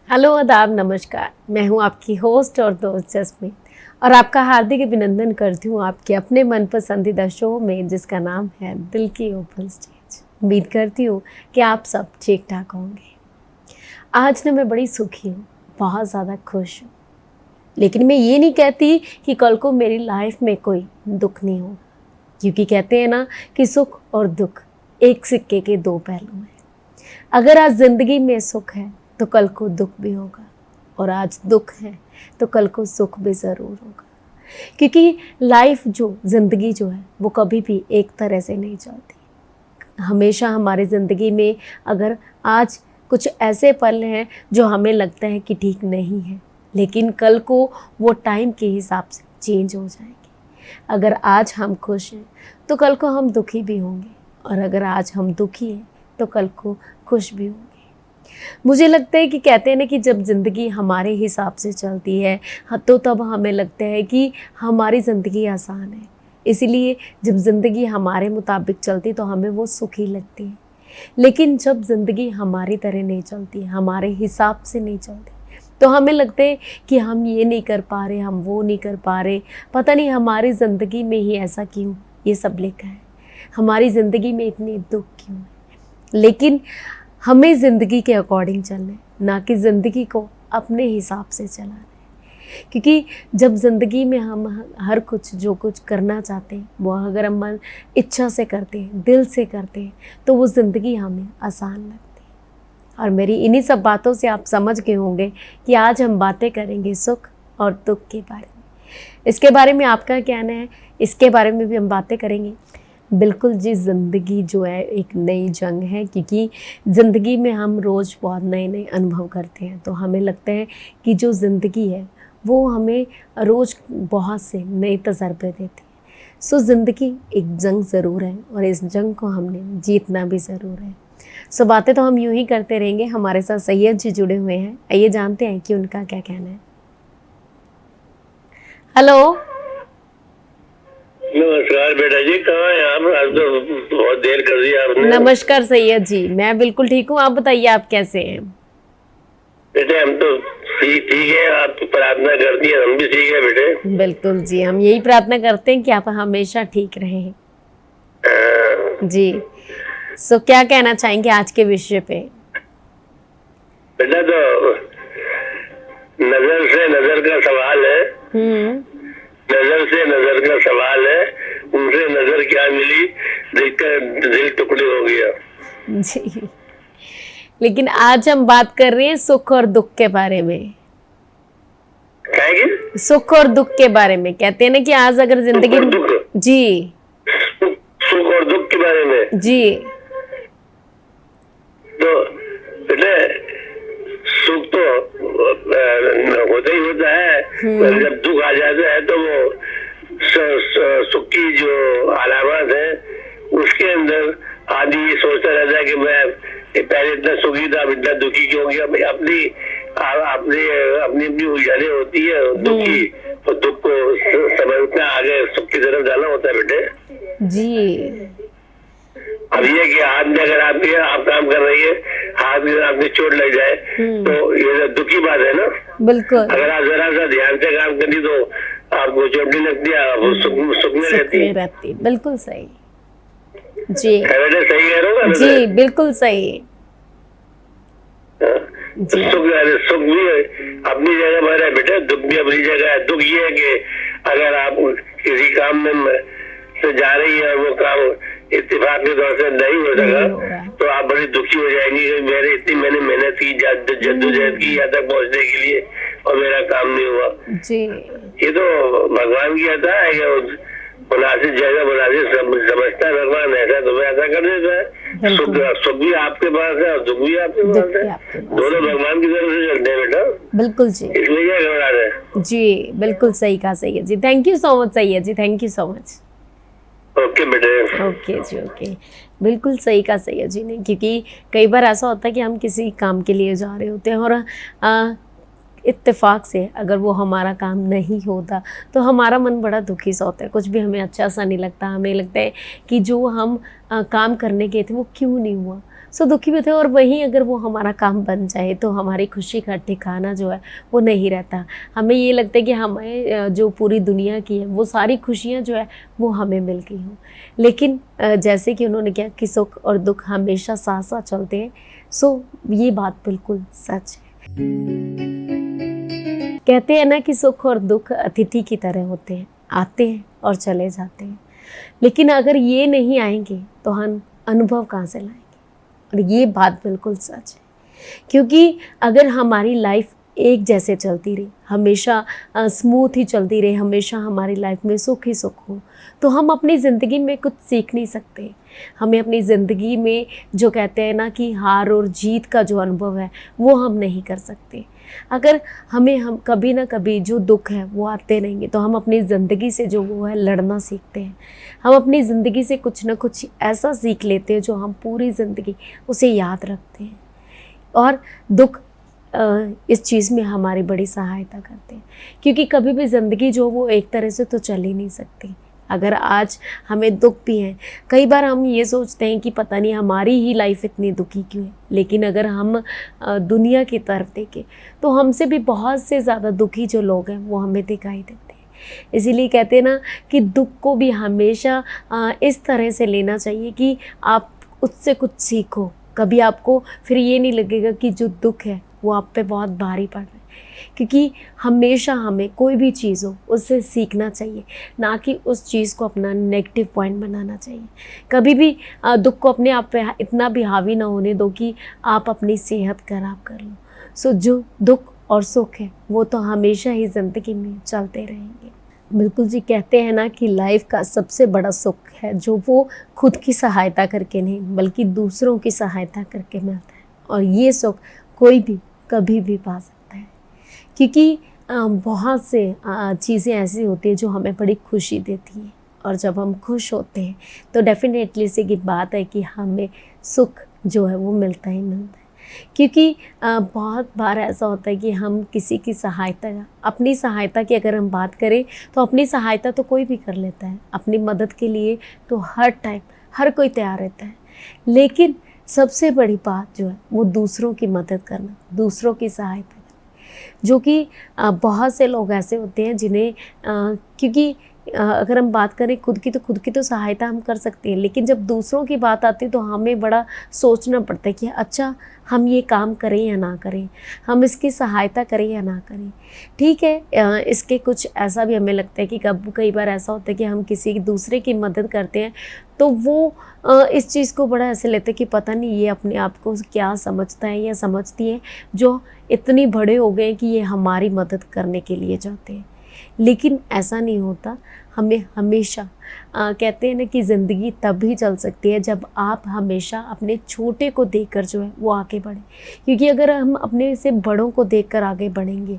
Hello, आदाब, नमस्कार। मैं हूं आपकी होस्ट और दोस्त जस्मीन और आपका हार्दिक अभिनंदन करती हूं आपके अपने मन पसंदीदा शो में, जिसका नाम है दिल की ओपन स्टेज। उम्मीद करती हूँ कि आप सब ठीक ठाक होंगे। आज ना मैं बड़ी सुखी हूँ, बहुत ज़्यादा खुश हूँ, लेकिन मैं ये नहीं कहती कि कल को मेरी लाइफ में कोई दुख नहीं होगा, क्योंकि कहते हैं ना कि सुख और दुख एक सिक्के के दो पहलू हैं। अगर आज ज़िंदगी में सुख है तो कल को दुख भी होगा, और आज दुख है तो कल को सुख भी ज़रूर होगा, क्योंकि लाइफ ज़िंदगी है वो कभी भी एक तरह से नहीं चलती। हमेशा हमारी ज़िंदगी में अगर आज कुछ ऐसे पल हैं जो हमें लगता है कि ठीक नहीं है, लेकिन कल को वो टाइम के हिसाब से चेंज हो जाएंगे। अगर आज हम खुश हैं तो कल को हम दुखी भी होंगे, और अगर आज हम दुखी हैं तो कल को खुश भी होंगे। मुझे लगता है कि कहते हैं ना कि जब ज़िंदगी हमारे हिसाब से चलती है तो तब हमें लगता है कि हमारी ज़िंदगी आसान है। इसीलिए जब ज़िंदगी हमारे मुताबिक चलती तो हमें वो सुखी लगती है, लेकिन जब ज़िंदगी हमारी तरह नहीं चलती, हमारे हिसाब से नहीं चलती, तो हमें लगता है कि हम ये नहीं कर पा रहे, हम वो नहीं कर पा रहे, पता नहीं हमारी ज़िंदगी में ही ऐसा क्यों ये सब लिखा है, हमारी ज़िंदगी में इतने दुख क्यों है। लेकिन हमें ज़िंदगी के अकॉर्डिंग चलना है, ना कि ज़िंदगी को अपने हिसाब से चलाना है। क्योंकि जब ज़िंदगी में हम हर कुछ जो कुछ करना चाहते हैं वो अगर हम मन इच्छा से करते हैं, दिल से करते हैं, तो वो ज़िंदगी हमें आसान लगती है। और मेरी इन्हीं सब बातों से आप समझ गए होंगे कि आज हम बातें करेंगे सुख और दुख के बारे में। इसके बारे में आपका क्या कहना है, इसके बारे में भी हम बातें करेंगे। बिल्कुल जी, ज़िंदगी है एक नई जंग है, क्योंकि ज़िंदगी में हम रोज़ बहुत नए नए अनुभव करते हैं, तो हमें लगता है कि जो ज़िंदगी है वो हमें रोज़ बहुत से नए तजर्बे देती है। सो ज़िंदगी एक जंग ज़रूर है, और इस जंग को हमने जीतना भी ज़रूर है। सो बातें तो हम यूँ ही करते रहेंगे। हमारे साथ सैयद जी जुड़े हुए हैं, आइए जानते हैं कि उनका क्या कहना है। हेलो, नमस्कार बेटा जी, कहाँ हैं आप? आज तो बहुत देर कर दी आपने। नमस्कार सैयद जी, मैं बिल्कुल ठीक हूँ, आप बताइए आप कैसे हैं? बेटे हम तो ठीक है, आप प्रार्थना करती हैं, हम भी ठीक है बेटे। बिल्कुल जी, हम यही प्रार्थना करते हैं कि आप हमेशा ठीक रहें जी। सो क्या कहना चाहेंगे आज के विषय पे? बेटा तो नजर से नजर का सवाल है, नजर से नजर का सवाल है, उनसे नजर क्या मिली, देखकर दिल टुकड़े हो गया जी। लेकिन आज हम बात कर रहे हैं सुख और दुख के बारे में। सुख और दुख के बारे में कहते हैं ना कि आज अगर जिंदगी में जी सुख और दुख के बारे में जी, तो बेटे सुख तो होता ही होता है, जब दुख आ जाता है तो वो सुख की जो अलामत है उसके अंदर आदमी ये सोचता रहता है कि मैं पहले इतना सुखी था, अब इतना दुखी क्यों हो गया। अपनी अपनी अपनी उलझने होती है दुखी, और दुख को समझना आगे सुख की तरफ जाना होता है बेटे जी। अब ये कि हाथ में अगर आप काम कर रही है, हाथ में आपकी चोट लग जाए तो ये दुखी बात है ना। बिल्कुल। अगर आप जरा सा ध्यान से काम करी तो आपको चोट नहीं लगती, आप सुख में रहती। बिल्कुल सही जी। सही कह रहे हो जी, बिल्कुल सही। सुख भी अपनी जगह पर है बेटे, दुख भी अपनी जगह है। दुख ये है कि अगर आप किसी काम में से जा रही है और वो काम इत्तेफाक के तौर से नहीं हो सका तो आप बड़ी दुखी हो जाएंगी कि मैंने मेहनत की, जद्दोजहद की यहाँ तक पहुँचने के लिए, और मेरा काम नहीं हुआ जी। ये तो भगवान की अता है कि मुनासिब जगह मुनासिब समझता है भगवान, ऐसा तुम्हें ऐसा कर देता है। सुख भी आपके पास है और दुख भी आपके पास है, दोनों भगवान की तरफ से चलते हैं बेटा। बिल्कुल जी, इसलिए क्या घबरा रहे जी, बिल्कुल सही कहा Syed ji. Thank you so much Syed ji, thank you so much. Okay बेटे। Okay ji, okay. बिल्कुल सही कहा सैयद जी ने, क्योंकि कई बार ऐसा होता है कि हम किसी काम के लिए जा रहे होते हैं और इत्तेफाक से अगर वो हमारा काम नहीं होता तो हमारा मन बड़ा दुखी सा होता है, कुछ भी हमें अच्छा सा नहीं लगता, हमें लगता है कि जो हम काम करने गए थे वो क्यों नहीं हुआ, सो दुखी भी थे। और वहीं अगर वो हमारा काम बन जाए तो हमारी खुशी का ठिकाना जो है वो नहीं रहता। हमें ये लगता है कि हमें जो पूरी दुनिया की है वो सारी खुशियाँ जो है वो हमें मिल गई हों। लेकिन जैसे कि उन्होंने कहा कि सुख और दुख हमेशा साथ साथ चलते हैं, सो ये बात बिल्कुल सच है। कहते हैं ना कि सुख और दुख अतिथि की तरह होते हैं, आते हैं और चले जाते हैं। लेकिन अगर ये नहीं आएंगे तो हम अनुभव कहाँ से लाएंगे? और ये बात बिल्कुल सच है, क्योंकि अगर हमारी लाइफ एक जैसे चलती रही, हमेशा स्मूथ ही चलती रही, हमेशा हमारी लाइफ में सुख ही सुख हो, तो हम अपनी ज़िंदगी में कुछ सीख नहीं सकते। हमें अपनी ज़िंदगी में जो कहते हैं ना कि हार और जीत का जो अनुभव है वो हम नहीं कर सकते। अगर हम कभी ना कभी जो दुख है वो आते रहेंगे तो हम अपनी ज़िंदगी से जो वो है लड़ना सीखते हैं। हम अपनी ज़िंदगी से कुछ ना कुछ ऐसा सीख लेते हैं जो हम पूरी ज़िंदगी उसे याद रखते हैं। और दुख इस चीज़ में हमारी बड़ी सहायता करते हैं, क्योंकि कभी भी ज़िंदगी जो वो एक तरह से तो चल ही नहीं सकती। अगर आज हमें दुख भी है, कई बार हम ये सोचते हैं कि पता नहीं हमारी ही लाइफ इतनी दुखी क्यों है, लेकिन अगर हम दुनिया की तरफ देखें तो हमसे भी बहुत से ज़्यादा दुखी जो लोग हैं वो हमें दिखाई देते हैं। इसीलिए कहते हैं ना कि दुख को भी हमेशा इस तरह से लेना चाहिए कि आप उससे कुछ सीखो। कभी आपको फिर ये नहीं लगेगा कि जो दुख है वो आप पे बहुत भारी पड़ रहा है, क्योंकि हमेशा हमें कोई भी चीज़ हो उससे सीखना चाहिए, ना कि उस चीज़ को अपना नेगेटिव पॉइंट बनाना चाहिए। कभी भी दुख को अपने आप पे इतना भी हावी ना होने दो कि आप अपनी सेहत खराब कर लो। सो जो दुख और सुख है वो तो हमेशा ही ज़िंदगी में चलते रहेंगे। बिल्कुल जी, कहते हैं ना कि लाइफ का सबसे बड़ा सुख है जो वो खुद की सहायता करके नहीं बल्कि दूसरों की सहायता करके मिलता है। और ये सुख कोई भी कभी भी पा सकता है, क्योंकि बहुत से चीज़ें ऐसी होती हैं जो हमें बड़ी खुशी देती हैं। और जब हम खुश होते हैं तो डेफिनेटली से की बात है कि हमें सुख जो है वो मिलता ही मिलता है। क्योंकि बहुत बार ऐसा होता है कि हम किसी की सहायता, अपनी सहायता की अगर हम बात करें तो अपनी सहायता तो कोई भी कर लेता है, अपनी मदद के लिए तो हर टाइम हर कोई तैयार रहता है। लेकिन सबसे बड़ी बात जो है वो दूसरों की मदद करना, दूसरों की सहायता करना, जो कि बहुत से लोग ऐसे होते हैं जिन्हें क्योंकि अगर हम बात करें खुद की तो सहायता हम कर सकते हैं, लेकिन जब दूसरों की बात आती है तो हमें बड़ा सोचना पड़ता है कि अच्छा हम ये काम करें या ना करें, हम इसकी सहायता करें या ना करें। ठीक है, इसके कुछ ऐसा भी हमें लगता है कि कई बार ऐसा होता है कि हम किसी दूसरे की मदद करते हैं तो वो इस चीज़ को बड़ा ऐसे लेते हैं कि पता नहीं ये अपने आप को क्या समझता है या समझती है जो इतनी बड़े हो गए कि ये हमारी मदद करने के लिए जाते हैं। लेकिन ऐसा नहीं होता। हमें हमेशा कहते हैं ना कि ज़िंदगी तभी चल सकती है जब आप हमेशा अपने छोटे को देखकर जो है वो आगे बढ़ें। क्योंकि अगर हम अपने से बड़ों को देखकर आगे बढ़ेंगे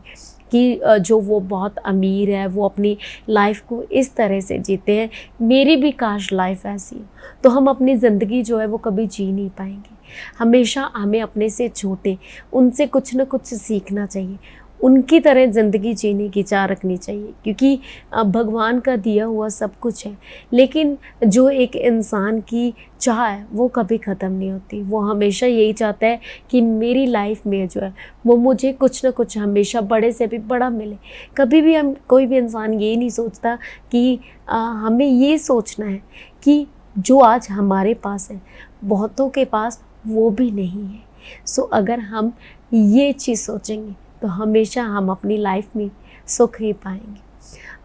कि जो वो बहुत अमीर है, वो अपनी लाइफ को इस तरह से जीते हैं, मेरी भी काश लाइफ ऐसी हो, तो हम अपनी ज़िंदगी जो है वो कभी जी नहीं पाएंगे। हमेशा हमें अपने से छोटे उनसे कुछ ना कुछ सीखना चाहिए, उनकी तरह ज़िंदगी जीने की चाह रखनी चाहिए। क्योंकि भगवान का दिया हुआ सब कुछ है, लेकिन जो एक इंसान की चाह है वो कभी ख़त्म नहीं होती। वो हमेशा यही चाहता है कि मेरी लाइफ में जो है वो मुझे कुछ ना कुछ हमेशा बड़े से भी बड़ा मिले। कभी भी हम कोई भी इंसान ये नहीं सोचता कि हमें ये सोचना है कि जो आज हमारे पास है बहुतों के पास वो भी नहीं है। सो अगर हम ये चीज़ सोचेंगे तो हमेशा हम अपनी लाइफ में सुख ही पाएंगे।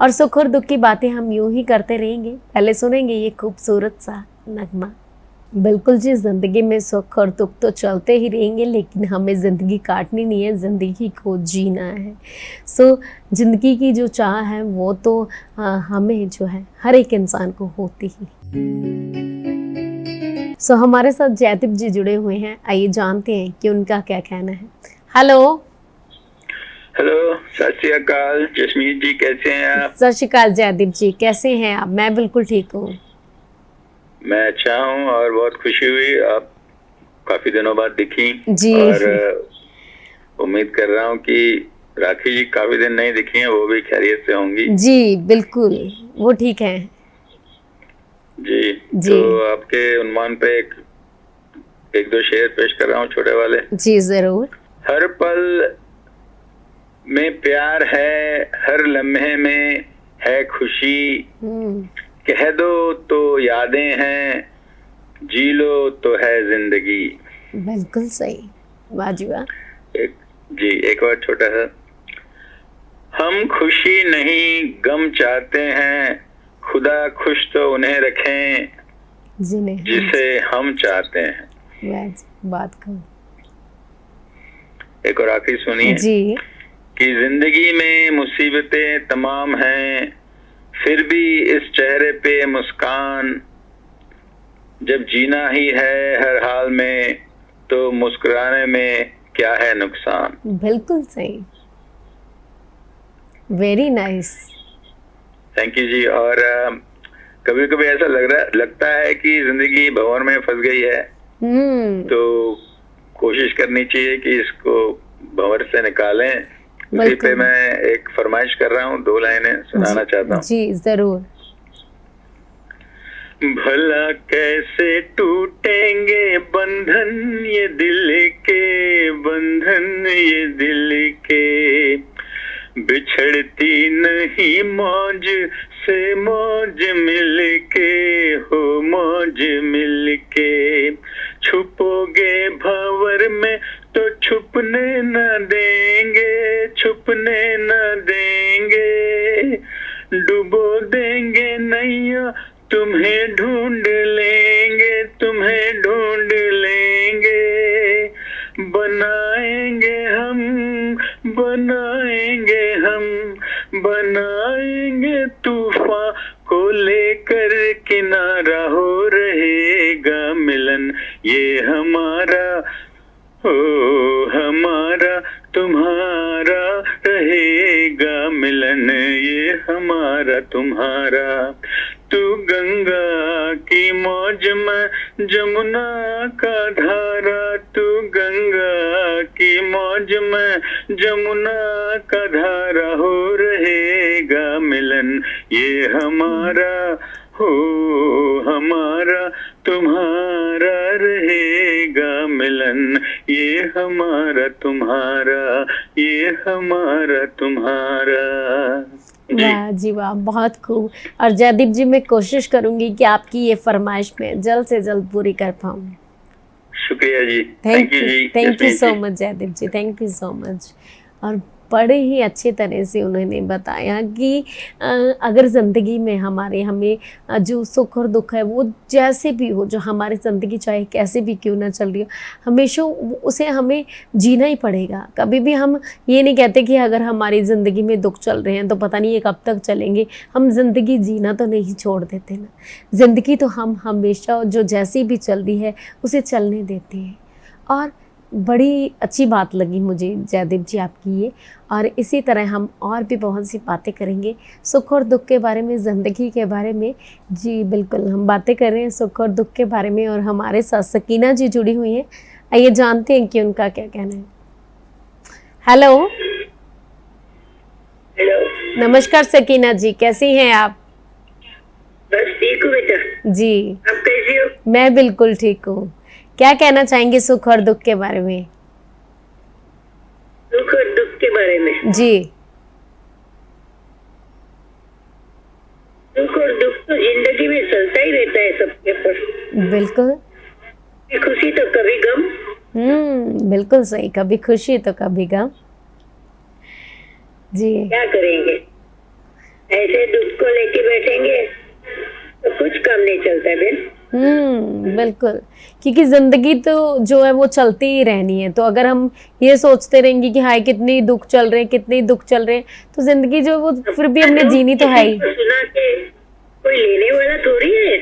और सुख और दुख की बातें हम यूं ही करते रहेंगे। पहले सुनेंगे ये खूबसूरत सा नगमा। बिल्कुल जी, ज़िंदगी में सुख और दुख तो चलते ही रहेंगे, लेकिन हमें ज़िंदगी काटनी नहीं है, ज़िंदगी को जीना है। सो ज़िंदगी की जो चाह है वो तो हमें जो है हर एक इंसान को होती ही। सो हमारे साथ जयदीप जी जुड़े हुए हैं, आइए जानते हैं कि उनका क्या कहना है। हेलो हेलो, सत श्री अकाल जसमीत जी, कैसे हैं आप? सत श्री अकाल जयदीप जी, कैसे हैं आप? मैं बिल्कुल ठीक हूँ। मैं अच्छा हूँ और बहुत खुशी हुई, आप काफी दिनों बाद दिखी जी। और उम्मीद कर रहा हूँ कि राखी जी काफी दिन नहीं दिखी हैं, वो भी खैरियत से होंगी? जी बिल्कुल, वो ठीक है जी। जी। तो आपके उन्मान पे एक दो शेर पेश कर रहा हूँ, छोटे वाले। जी जरूर। हर पल में प्यार है, हर लम्हे में है खुशी, कह दो तो यादें हैं, जी लो तो है जिंदगी। बिल्कुल सही, वाह। एक और छोटा सा। हम खुशी नहीं गम चाहते हैं, खुदा खुश तो उन्हें रखें जिसे हम चाहते हैं। बात करो। एक और आखिरी सुनिए जी। कि जिंदगी में मुसीबतें तमाम हैं, फिर भी इस चेहरे पे मुस्कान, जब जीना ही है हर हाल में तो मुस्कुराने में क्या है नुकसान। बिल्कुल सही, वेरी नाइस। थैंक यू जी। और कभी कभी ऐसा लगता है कि जिंदगी भंवर में फंस गई है, तो कोशिश करनी चाहिए कि इसको भंवर से निकालें। इसी पे मैं एक फरमाइश कर रहा हूँ, 2 लाइनें सुनाना चाहता हूँ। जी जरूर। भला कैसे टूटेंगे बंधन ये दिल के, बंधन ये दिल के, बिछड़ती नहीं मौज से मौज मिलके, हो मौज मिलके, छुपोगे भंवर में तो छुपने न देंगे, छुपने न देंगे, डुबो देंगे नैया तुम्हें ढूंढ लेंगे, तुम्हें ढूंढ लेंगे, बनाएंगे हम, बनाएंगे हम, बनाएंगे तूफान को लेकर किनारा, हो रहेगा मिलन ये हमारा, हो हमारा तुम्हारा, रहेगा मिलन ये हमारा तुम्हारा। तू गंगा की मौज में जमुना का धारा, तू गंगा की मौज में जमुना का धारा, हो रहेगा मिलन ये हमारा, हो हमारा तुम्हारा, रहेगा मिलन ये हमारा तुम्हारा, ये हमारा तुम्हारा। वाह जी वाह, बहुत खूब। और जयदीप जी, मैं कोशिश करूंगी कि आपकी ये फरमाइश में जल्द से जल्द पूरी कर पाऊँ। शुक्रिया जी। Thank you so much Jaydeep ji, thank you so much. और बड़े ही अच्छे तरह से उन्होंने बताया कि अगर ज़िंदगी में हमें जो सुख और दुख है वो जैसे भी हो, जो हमारी ज़िंदगी चाहे कैसे भी क्यों ना चल रही हो, हमेशा उसे हमें जीना ही पड़ेगा। कभी भी हम ये नहीं कहते कि अगर हमारी ज़िंदगी में दुख चल रहे हैं तो पता नहीं ये कब तक चलेंगे। हम ज़िंदगी जीना तो नहीं छोड़ देते ना, ज़िंदगी तो हम हमेशा जो जैसी भी चल रही है उसे चलने देते हैं। और बड़ी अच्छी बात लगी मुझे जयदीप जी आपकी ये। और इसी तरह हम और भी बहुत सी बातें करेंगे सुख और दुख के बारे में, ज़िंदगी के बारे में। जी बिल्कुल, हम बातें कर रहे हैं सुख और दुख के बारे में और हमारे साथ सकीना जी जुड़ी हुई हैं। आइए जानते हैं कि उनका क्या कहना है। हेलो। हेलो, नमस्कार सकीना जी, कैसी हैं आप? बस ठीक हूँ बेटा। जी, आप कैसी हो? मैं बिल्कुल ठीक हूँ। क्या कहना चाहेंगे सुख और दुख के बारे में? सुख और दुख के बारे में? जी। सुख और दुख तो जिंदगी में चलता ही रहता है सबके पर। बिल्कुल। खुशी तो कभी गम। बिल्कुल सही, कभी खुशी तो कभी गम। जी। क्या करेंगे, ऐसे दुख को लेके बैठेंगे तो कुछ काम नहीं चलता है बेन। बिल्कुल, क्योंकि जिंदगी तो जो है वो चलती ही रहनी है। तो अगर हम ये सोचते रहेंगे कि हाय कितनी दुख चल रहे हैं, कितनी दुख चल रहे हैं, तो जिंदगी जो वो फिर भी हमने जीनी तो है ही। सुना के कोई लेने वाला थोड़ी है।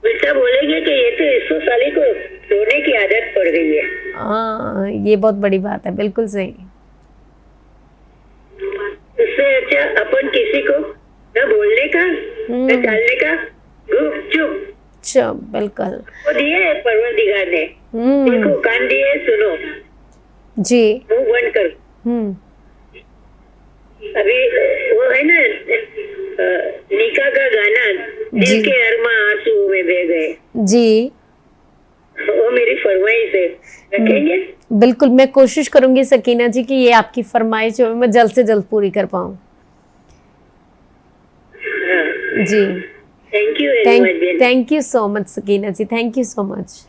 उल्टा बोलेंगे कि ये तो 100 साली को रोने की आदत पड़ गई है। हाँ, ये बहुत बड़ी बात है, बिल्कुल सही। उससे अच्छा अपन किसी को न बोलने का न चालने का, चुप। बिल्कुल। वो दिए परवरदिगार ने, देखो कान दिए सुनो। जी। वो बंद कर। अभी वो है ना निका का गाना, दिल के अरमा आंसू में बह गए, जी। वो मेरी फरमाइश है, रखेंगे? बिल्कुल, मैं कोशिश करूंगी सकीना जी कि ये आपकी फरमाइश जो है मैं जल्द से जल्द पूरी कर पाऊं। जी, thank you very much. Thank you so much Sakina ji, thank you so much.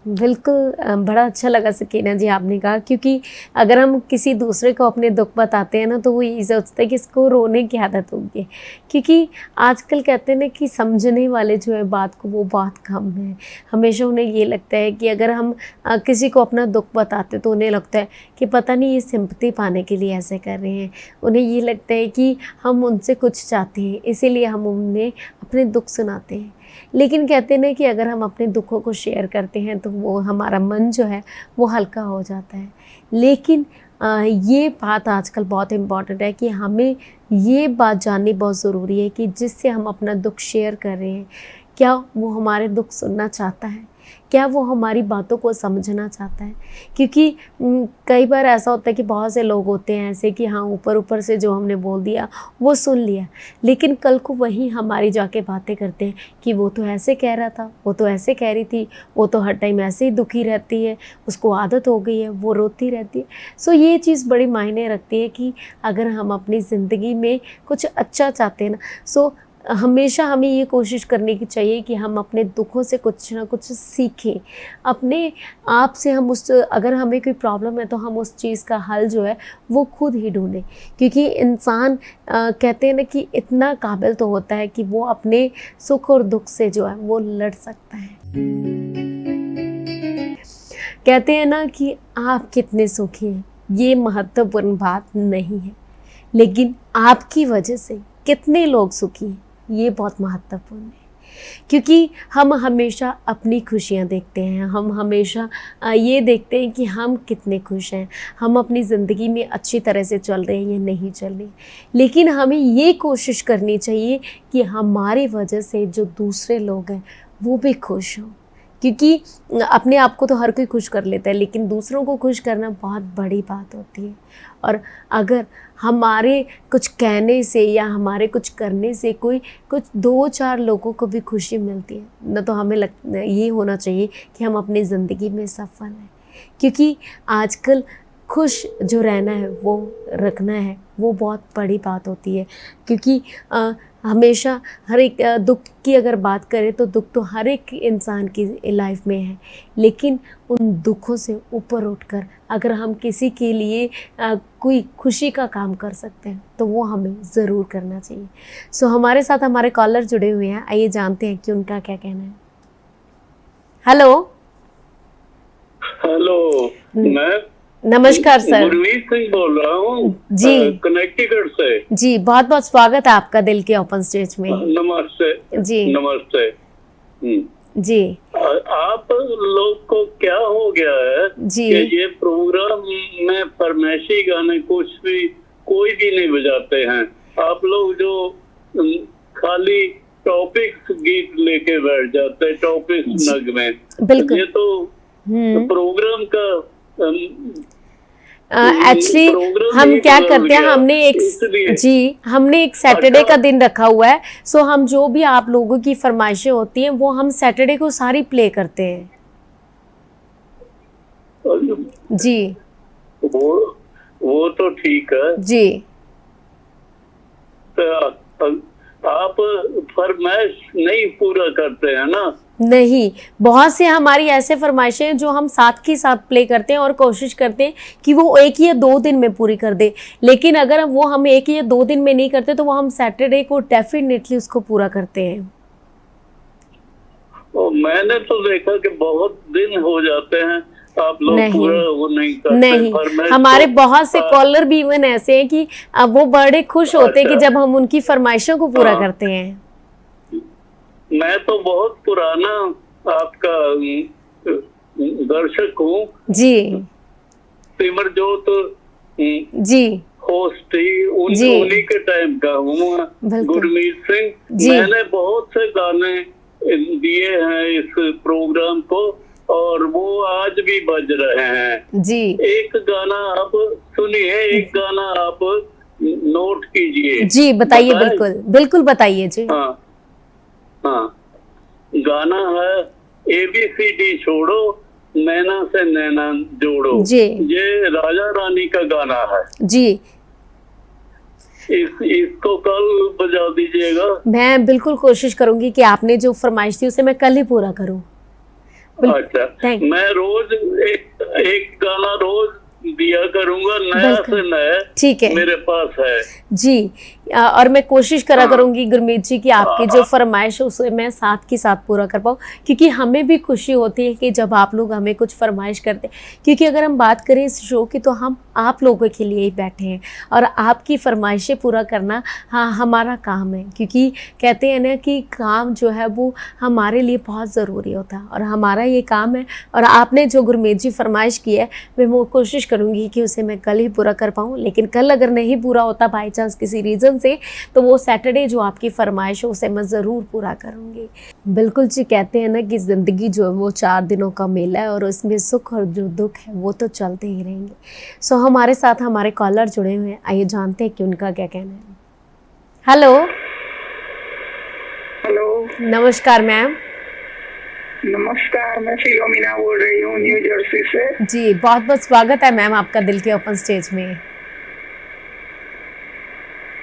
बिल्कुल बड़ा अच्छा लगा सकीना जी आपने कहा, क्योंकि अगर हम किसी दूसरे को अपने दुख बताते हैं ना तो वो यही सोचते हैं कि इसको रोने की आदत होगी, क्योंकि आजकल कहते हैं ना कि समझने वाले जो है बात को वो बहुत कम है। हमेशा उन्हें ये लगता है कि अगर हम किसी को अपना दुख बताते तो उन्हें लगता है कि पता नहीं ये सिंपैथी पाने के लिए ऐसे कर रहे हैं। उन्हें ये लगता है कि हम उनसे कुछ चाहते हैं, इसीलिए हम उन्हें अपने दुख सुनाते हैं। लेकिन कहते हैं ना कि अगर हम अपने दुखों को शेयर करते हैं तो वो हमारा मन जो है वो हल्का हो जाता है। लेकिन ये बात आजकल बहुत इम्पॉर्टेंट है कि हमें ये बात जाननी बहुत ज़रूरी है कि जिससे हम अपना दुख शेयर कर रहे हैं, क्या वो हमारे दुख सुनना चाहता है, क्या वो हमारी बातों को समझना चाहता है। क्योंकि कई बार ऐसा होता है कि बहुत से लोग होते हैं ऐसे कि हाँ ऊपर ऊपर से जो हमने बोल दिया वो सुन लिया, लेकिन कल को वही हमारी जाके बातें करते हैं कि वो तो ऐसे कह रहा था, वो तो ऐसे कह रही थी, वो तो हर टाइम ऐसे ही दुखी रहती है, उसको आदत हो गई है, वो रोती रहती है। सो ये चीज़ बड़ी मायने रखती है कि अगर हम अपनी ज़िंदगी में कुछ अच्छा चाहते हैं ना, सो हमेशा हमें ये कोशिश करने की चाहिए कि हम अपने दुखों से कुछ ना कुछ सीखें। अपने आप से हम अगर हमें कोई प्रॉब्लम है तो हम उस चीज़ का हल जो है वो खुद ही ढूंढें, क्योंकि इंसान कहते हैं ना कि इतना काबिल तो होता है कि वो अपने सुख और दुख से जो है वो लड़ सकता है। कहते हैं ना कि आप कितने सुखी हैं ये महत्वपूर्ण बात नहीं है, लेकिन आपकी वजह से कितने लोग सुखी हैं ये बहुत महत्वपूर्ण है। क्योंकि हम हमेशा अपनी खुशियाँ देखते हैं, हम हमेशा ये देखते हैं कि हम कितने खुश हैं, हम अपनी ज़िंदगी में अच्छी तरह से चल रहे हैं या नहीं चल रहे। लेकिन हमें ये कोशिश करनी चाहिए कि हमारी वजह से जो दूसरे लोग हैं वो भी खुश हों, क्योंकि अपने आप को तो हर कोई खुश कर लेता है, लेकिन दूसरों को खुश करना बहुत बड़ी बात होती है। और अगर हमारे कुछ कहने से या हमारे कुछ करने से कुछ 2-4 लोगों को भी खुशी मिलती है ना, तो हमें ये होना चाहिए कि हम अपनी ज़िंदगी में सफल हैं। क्योंकि आजकल खुश जो रहना है वो रखना है, वो बहुत बड़ी बात होती है। क्योंकि हमेशा हर एक दुख की अगर बात करें तो दुख तो हर एक इंसान की लाइफ में है, लेकिन उन दुखों से ऊपर उठकर अगर हम किसी के लिए कोई खुशी का काम कर सकते हैं तो वो हमें ज़रूर करना चाहिए। सो हमारे साथ हमारे कॉलर जुड़े हुए हैं, आइए जानते हैं कि उनका क्या कहना है। हेलो। हेलो, मैं नमस्कार सर। गुरमीत सिंह बोल रहा हूँ जी, कनेक्टिकट से। जी बहुत बहुत स्वागत है आपका दिल के ओपन स्टेज में। नमस्ते जी नमस्ते। जी। आप लोग को क्या हो गया है जी कि ये प्रोग्राम में फरमाइशी गाने कोई भी नहीं बजाते हैं। आप लोग जो खाली टॉपिक्स गीत लेके बैठ जाते हैं, टॉपिक्स नग में। बिल्कुल। ये तो प्रोग्राम का एक्चुअली हम क्या करते हैं, हमने एक सैटरडे का दिन रखा हुआ है। सो हम जो भी आप लोगों की फरमाइशें होती हैं वो हम सैटरडे को सारी प्ले करते हैं। जी वो तो ठीक है जी। तो आप फरमाइश नहीं पूरा करते हैं ना? नहीं, बहुत से हमारी ऐसे फरमाइशें हैं जो हम साथ के साथ प्ले करते हैं और कोशिश करते हैं कि वो 1 या 2 दिन में पूरी कर दे। लेकिन अगर वो हम 1 या 2 दिन में नहीं करते तो वो हम सैटरडे को डेफिनेटली उसको पूरा करते हैं। मैंने तो देखा कि बहुत दिन हो जाते हैं आप लोग पूरा वो नहीं करते। नहीं, हमारे बहुत से कॉलर भी इवन ऐसे हैं कि वो बड़े खुश होते हैं कि जब हम उनकी फरमाइशों को पूरा करते हैं। मैं तो बहुत पुराना आपका दर्शक हूँ जी। सिमरजोत जी होस्ट थी, उन्हीं के टाइम का हूँ गुरमीत सिंह। मैंने बहुत से गाने दिए हैं इस प्रोग्राम को और वो आज भी बज रहे हैं। जी एक गाना आप सुनिए, एक गाना आप नोट कीजिए। जी बताइए, बताएं? बिल्कुल बिल्कुल बताइए जी। हाँ हाँ, गाना है ABCD छोड़ो नैना से नैना जोड़ो। जी। ये राजा रानी का गाना है। जी इसको कल बजा दीजिएगा। मैं बिल्कुल कोशिश करूंगी कि आपने जो फरमाइश थी उसे मैं कल ही पूरा करूं। अच्छा, थैंक मैं रोज एक गाना रोज दिया करूंगा, नया बिल्कुल। से नया। ठीक है मेरे पास है। जी। और मैं कोशिश करा हाँ। करूंगी गुरमीत जी कि आपकी जो फरमाइश है उसे मैं साथ के साथ पूरा कर पाऊँ, क्योंकि हमें भी खुशी होती है कि जब आप लोग हमें कुछ फरमाइश करते हैं। क्योंकि अगर हम बात करें इस शो की तो हम आप लोगों के लिए ही बैठे हैं और आपकी फरमाइशें पूरा करना हाँ हमारा काम है। क्योंकि कहते हैं ना कि काम जो है वो हमारे लिए बहुत ज़रूरी होता है और हमारा ये काम है। और आपने जो गुरमीत जी फरमाइश की है मैं वो कोशिश करूँगी कि उसे मैं कल ही पूरा कर पाऊँ। लेकिन कल अगर नहीं पूरा होता बाई चांस किसी रीज़न से, तो वो सैटरडे जो आपकी फरमाइश है उसे मैं ज़रूर पूरा करूँगी। बिल्कुल जी, कहते हैं ना कि ज़िंदगी जो है वो 4 दिनों का मेला है और उसमें सुख और जो दुख है वो तो चलते ही रहेंगे। सो हमारे साथ हमारे कॉलर जुड़े हुए हैं, आइए जानते हैं कि उनका क्या कहना है। हेलो हेलो, नमस्कार मैम। नमस्कार। मैं फिलोमिना बोल रही हूँ न्यू जर्सी से। जी बहुत बहुत स्वागत है मैम आपका दिल के ओपन स्टेज में।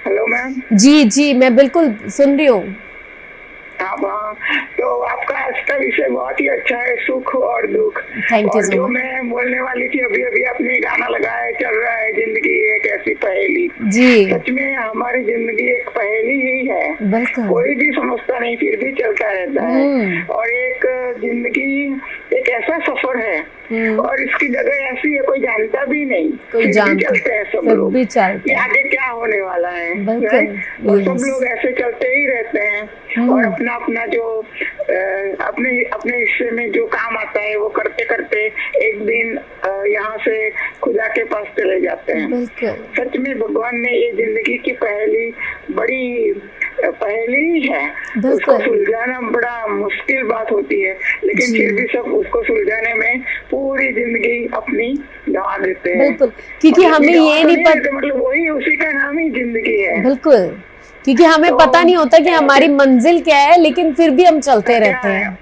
Hello ma'am. जी जी मैं बिल्कुल सुन रही हूँ। हाँ, तो आपका आज का विषय बहुत ही अच्छा है, सुख और दुख। Thank you और so जो much. मैं बोलने वाली थी अभी अभी आपने गाना लगाया, चल रहा है जिंदगी एक ऐसी पहेली। जी सच में हमारी जिंदगी एक पहेली ही है। बिल्कुल। कोई भी समझता नहीं फिर भी चलता रहता है। और एक जिंदगी एक ऐसा सफर है और इसकी जगह ऐसी है कोई जानता भी नहीं, कोई फिर भी जानता चलते हैं सब फिर लोग भी चलते कि हैं। आगे क्या होने वाला है। बिल्कुल, right? और सब yes. लोग ऐसे चलते ही रहते हैं और अपना अपना जो अपने अपने हिस्से में जो काम आता है वो करते करते एक दिन यहाँ से खुदा के पास चले जाते हैं। बिल्कुल सच में भगवान ने ये जिंदगी की पहेली बड़ी पहेली ही है। बिल्कुल। उसको सुलझाना बड़ा मुश्किल बात होती है, लेकिन जी। फिर भी सब उसको सुलझाने में पूरी जिंदगी अपनी गंवा देते हैं। बिल्कुल, क्योंकि मतलब हमें ये नहीं पता। मतलब वही उसी का नाम ही जिंदगी है। बिल्कुल, क्योंकि हमें तो पता नहीं होता कि हमारी मंजिल क्या है, लेकिन फिर भी हम चलते रहते हैं।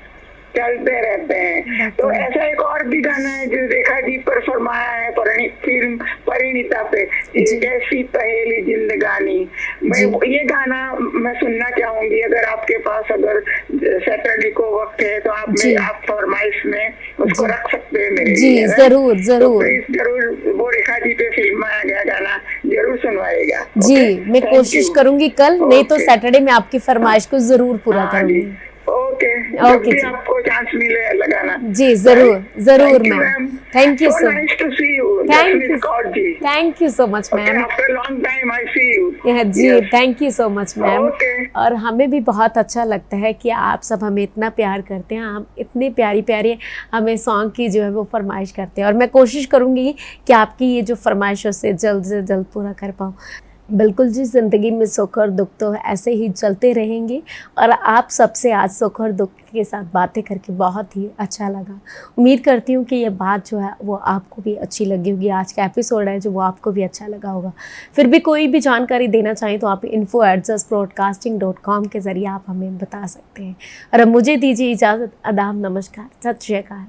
चलते रहते हैं। तो ऐसा एक और भी गाना है जो रेखा जी पर फरमाया है फिल्म परिणीता पे, एक ऐसी पहेली जिंदगानी। मैं ये गाना मैं सुनना चाहूंगी, अगर आपके पास अगर सैटरडे को वक्त है तो आप फरमाइश में उसको रख सकते हैं मेरे जी लिए। जरूर जरूर। तो जरूर वो रेखा जी पे फिल्माया गया गाना जरूर सुनवाएगा। जी मैं कोशिश करूंगी कल, नहीं तो सैटरडे में आपकी फरमाइश को जरूर पूरा करूंगी। ओके ओके जी, आपको चांस मिले लगाना। जी जरूर जरूर ma'am. Thank you so nice to see you. Thank you so much ma'am. After long time I see you. जी thank you so much ma'am. Okay. और हमें भी बहुत अच्छा लगता है कि आप सब हमें इतना प्यार करते हैं, हम इतने प्यारी प्यारी हमें सॉन्ग की जो है वो फरमाइश करते हैं और मैं कोशिश करूँगी कि आपकी ये जो फरमाइश है उसे जल्द से जल्द पूरा कर पाऊँ। बिल्कुल जी, ज़िंदगी में सुख और दुख तो ऐसे ही चलते रहेंगे और आप सबसे आज सुख और दुख के साथ बातें करके बहुत ही अच्छा लगा। उम्मीद करती हूँ कि ये बात जो है वो आपको भी अच्छी लगी होगी। आज का एपिसोड है जो वो आपको भी अच्छा लगा होगा। फिर भी कोई भी जानकारी देना चाहें तो आप info@justbroadcasting.com के ज़रिए आप हमें बता सकते हैं। और अब मुझे दीजिए इजाज़त। आदाब, नमस्कार, सत श्री अकाल।